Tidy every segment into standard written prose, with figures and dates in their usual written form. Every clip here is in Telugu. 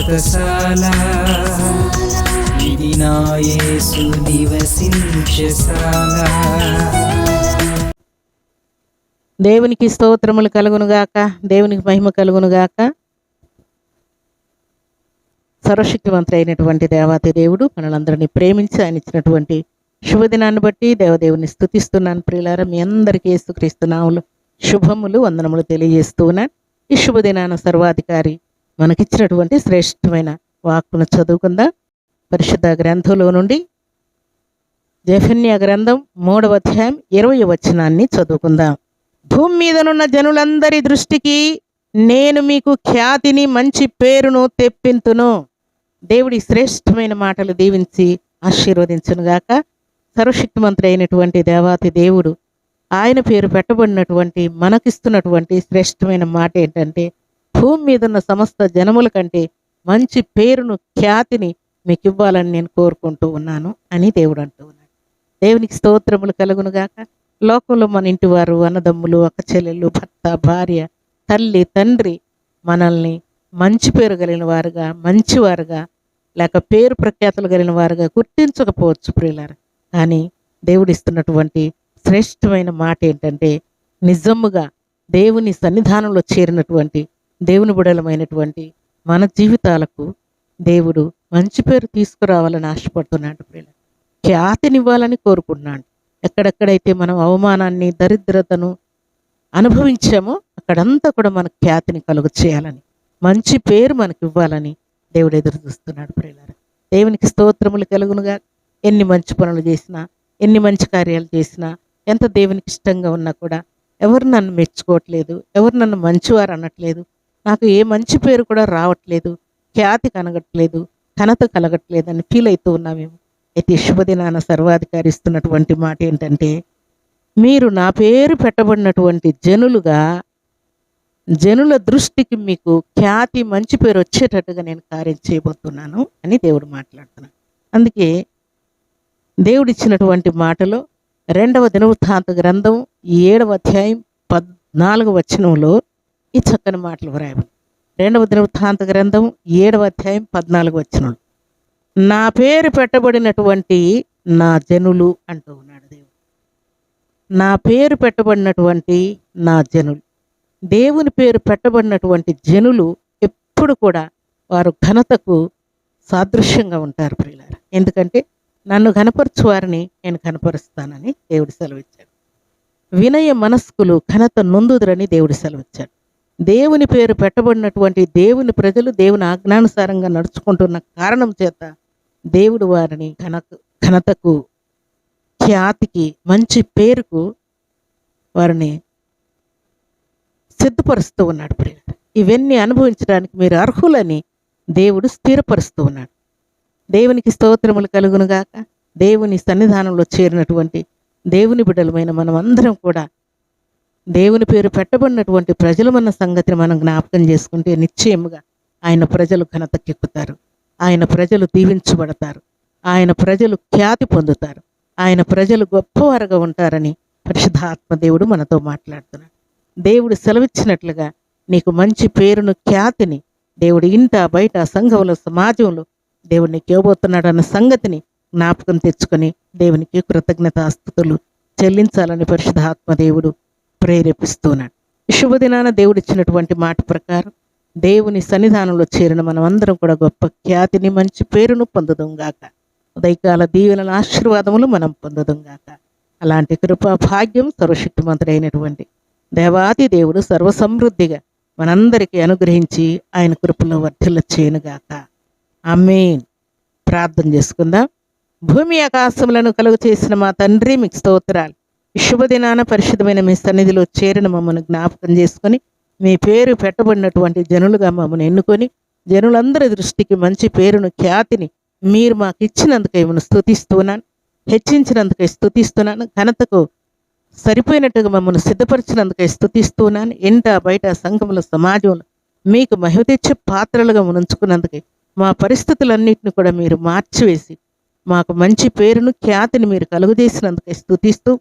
వ్రతశాల ఇది నా యేసు నివసించశాల. దేవునికి స్తోత్రములు కలుగునుగాక, దేవునికి మహిమ కలుగునుగాక. సర్వశక్తివంతుడు అయినటువంటి దేవాతి దేవుడు మనలందరినీ ప్రేమించి ఆయన ఇచ్చినటువంటి శుభదినాన్ని బట్టి దేవదేవుని స్తుతిస్తున్నాను. ప్రియులారా, మీ అందరికీ యేసుక్రీస్తు నామములో శుభములు వందనములు తెలియజేస్తూ ఉన్నాను. ఈ శుభదినాన సర్వాధికారి మనకిచ్చినటువంటి శ్రేష్టమైన వాక్కును చదువుకుందాం. పరిశుద్ధ గ్రంథంలో నుండి జెఫన్యా గ్రంథం 3వ అధ్యాయం 20వ వచనాన్ని చదువుకుందాం. భూమి మీదనున్న జనులందరి దృష్టికి నేను మీకు ఖ్యాతిని మంచి పేరును తెప్పింతును. దేవుడి శ్రేష్టమైన మాటలు దీవించి ఆశీర్వదించునుగాక. సర్వశక్తిమంతుడు అయినటువంటి దేవాతి దేవుడు ఆయన పేరు పెట్టబడినటువంటి మనకిస్తున్నటువంటి శ్రేష్టమైన మాట ఏంటంటే, భూమి మీద ఉన్న సమస్త జనముల కంటే మంచి పేరును ఖ్యాతిని మీకు ఇవ్వాలని నేను కోరుకుంటూ ఉన్నాను అని దేవుడు అంటూ ఉన్నాడు. దేవునికి స్తోత్రములు కలుగునుగాక. లోకంలో మన ఇంటి వారు, అన్నదమ్ములు, అక్క చెల్లెళ్ళు, భర్త, భార్య, తల్లి, తండ్రి మనల్ని మంచి పేరు కలిగిన వారుగా, మంచివారుగా, లేక పేరు ప్రఖ్యాతులు కలిగిన వారుగా గుర్తించకపోవచ్చు ప్రియులారా. కానీ దేవుడిస్తున్నటువంటి శ్రేష్టమైన మాట ఏంటంటే, నిజముగా దేవుని సన్నిధానంలో చేరినటువంటి దేవుని బిడలమైనటువంటి మన జీవితాలకు దేవుడు మంచి పేరు తీసుకురావాలని ఆశపడుతున్నాడు ప్రియులారా. ఖ్యాతినివ్వాలని కోరుకుంటున్నాడు. ఎక్కడెక్కడైతే మనం అవమానాన్ని, దరిద్రతను అనుభవించామో అక్కడంతా కూడా మనకు ఖ్యాతిని కలుగ చేయాలని, మంచి పేరు మనకి ఇవ్వాలని దేవుడు ఎదురు చూస్తున్నాడు ప్రియులారా. దేవునికి స్తోత్రములు కలుగునుగా. ఎన్ని మంచి పనులు చేసినా, ఎన్ని మంచి కార్యాలు చేసినా, ఎంత దేవునికి ఇష్టంగా ఉన్నా కూడా ఎవరు నన్ను మెచ్చుకోవట్లేదు, ఎవరు నన్ను మంచివారు అనట్లేదు, నాకు ఏ మంచి పేరు కూడా రావట్లేదు, ఖ్యాతి కనగట్లేదు, ఘనత కలగట్లేదు అని ఫీల్ అవుతూ ఉన్నామేమో. అయితే శుభదినాన సర్వాధికారి ఇస్తున్నటువంటి మాట ఏంటంటే, మీరు నా పేరు పెట్టబడినటువంటి జనులుగా, జనుల దృష్టికి మీకు ఖ్యాతి మంచి పేరు వచ్చేటట్టుగా నేను కార్యం చేయబోతున్నాను అని దేవుడు మాట్లాడుతున్నాడు. అందుకే దేవుడిచ్చినటువంటి మాటలో 2వ దినవృత్తాంత గ్రంథం 7వ అధ్యాయం 14వ వచనంలో ఈ చక్కని మాటలు వ్రాయబడి. 2వ దినవృత్తాంత గ్రంథం 7వ అధ్యాయం 14వ వచనంలో, నా పేరు పెట్టబడినటువంటి నా జనులు అంటూ ఉన్నాడు దేవుడు. నా పేరు పెట్టబడినటువంటి నా జనులు. దేవుని పేరు పెట్టబడినటువంటి జనులు ఎప్పుడు కూడా వారు ఘనతకు సాదృశ్యంగా ఉంటారు ప్రియులారా. ఎందుకంటే నన్ను ఘనపరచు వారిని నేను ఘనపరుస్తానని దేవుడు సెలవిచ్చాడు. వినయ మనస్కులు ఘనత నొందుదురని దేవుడు సెలవిచ్చాడు. దేవుని పేరు పెట్టబడినటువంటి దేవుని ప్రజలు దేవుని ఆజ్ఞానుసారంగా నడుచుకుంటున్న కారణం చేత దేవుడు వారిని ఘనతకు, ఖ్యాతికి, మంచి పేరుకు వారిని సిద్ధపరుస్తూ ఉన్నాడు ప్రియులారా. ఇవన్నీ అనుభవించడానికి మీరు అర్హులని దేవుడు స్థిరపరుస్తూ ఉన్నాడు. దేవునికి స్తోత్రములు కలుగునుగాక. దేవుని సన్నిధానంలో చేరినటువంటి దేవుని బిడ్డలమైన మనం అందరం కూడా దేవుని పేరు పెట్టబడినటువంటి ప్రజలమన్న సంగతిని మనం జ్ఞాపకం చేసుకుంటే నిశ్చయముగా ఆయన ప్రజలు ఘనతకెక్కుతారు, ఆయన ప్రజలు దీవించబడతారు, ఆయన ప్రజలు ఖ్యాతి పొందుతారు, ఆయన ప్రజలు గొప్పవారుగా ఉంటారని పరిశుద్ధాత్మ దేవుడు మనతో మాట్లాడుతున్నాడు. దేవుడు సెలవిచ్చినట్లుగా నీకు మంచి పేరును, ఖ్యాతిని దేవుడు ఇంట, బయట, సంఘంలో, సమాజంలో దేవుడు నీకు ఇవ్వబోతున్నాడు అన్న సంగతిని జ్ఞాపకం తెచ్చుకొని దేవునికి కృతజ్ఞతాస్తుతులు చెల్లించాలని పరిశుద్ధాత్మ దేవుడు ప్రేరేపిస్తున్నాడు. శుభదినాన దేవుడు ఇచ్చినటువంటి మాట ప్రకారం దేవుని సన్నిధానంలో చేరిన మనం అందరం కూడా గొప్ప ఖ్యాతిని, మంచి పేరును పొందుదాంగాక. ఉదయకాల దీవెనల ఆశీర్వాదములు మనం పొందుదాంగాక. అలాంటి కృపా భాగ్యం సర్వశక్తిమంతుడైనటువంటి దేవాది దేవుడు సర్వసమృద్ధిగా మనందరికీ అనుగ్రహించి ఆయన కృపలో వర్ధిల్ల చేయనుగాక. ఆమేన్. ప్రార్థన చేసుకుందాం. భూమి ఆకాశములను కలుగు చేసిన మా తండ్రి, మీకు స్తోత్రాలు. శుభదినాన పరిశుద్ధమైన మీ సన్నిధిలో చేరిన మమ్మల్ని జ్ఞాపకం చేసుకొని మీ పేరు పెట్టబడినటువంటి జనులుగా మమ్మల్ని ఎన్నుకొని జనులందరి దృష్టికి మంచి పేరును, ఖ్యాతిని మీరు మాకు ఇచ్చినందుకే మిమ్మల్ని స్తుతిస్తున్నాను, హెచ్చించినందుకే స్తుతిస్తున్నాను, ఘనతకు సరిపోయినట్టుగా మమ్మల్ని సిద్ధపరిచినందుకే స్తుతిస్తున్నాను. ఇంట, బయట, సంఘంలో, సమాజంలో మీకు మహిమ తెచ్చే పాత్రలుగా ఉంచుకున్నందుకే మా పరిస్థితులన్నింటిని కూడా మీరు మార్చివేసి మాకు మంచి పేరును, ఖ్యాతిని మీరు కలుగజేసినందుకే స్తుతిస్తూ,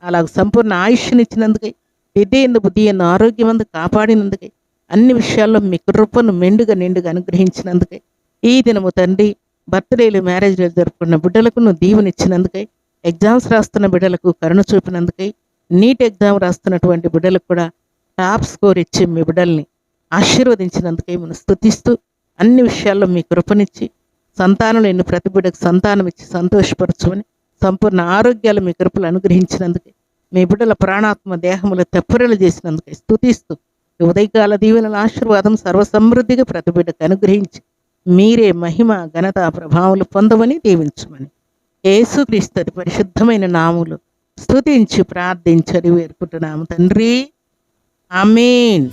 అలాగ సంపూర్ణ ఆయుష్నిచ్చినందుకే, విద్య ఎందు, బుద్ధి ఎందు, ఆరోగ్యం అందు కాపాడినందుకే, అన్ని విషయాల్లో మీ కృపను మెండుగా నిండుగా అనుగ్రహించినందుకై, ఈ దినము తండ్రి బర్త్డేలు మ్యారేజ్లు జరుపుకున్న బిడ్డలకు నువ్వు దీవెనిచ్చినందుకై, ఎగ్జామ్స్ రాస్తున్న బిడ్డలకు కరుణ చూపినందుకై, నీట్ ఎగ్జామ్ రాస్తున్నటువంటి బిడ్డలకు కూడా టాప్ స్కోర్ ఇచ్చి మీ బిడ్డల్ని ఆశీర్వదించినందుకై మనం స్తుతిస్తూ, అన్ని విషయాల్లో మీ కృపనిచ్చి సంతానం లేని ప్రతి బిడ్డకు సంతానం ఇచ్చి సంతోషపరచమని, సంపూర్ణ ఆరోగ్యాలు మీ కృపలు అనుగ్రహించినందుకే, మీ బిడ్డల ప్రాణాత్మ దేహములు తెప్పరిలు చేసినందుకే స్తుతిస్తూ, ఈ ఉదయకాల దీవెనల ఆశీర్వాదం సర్వసమృద్ధిగా ప్రతి బిడ్డకు అనుగ్రహించి మీరే మహిమ ఘనత ప్రభావాలు పొందమని దీవించమని యేసుక్రీస్తు పరిశుద్ధమైన నామములో స్తుతించి ప్రార్థించి వేడుకుంటున్నాము తండ్రి. ఆమేన్.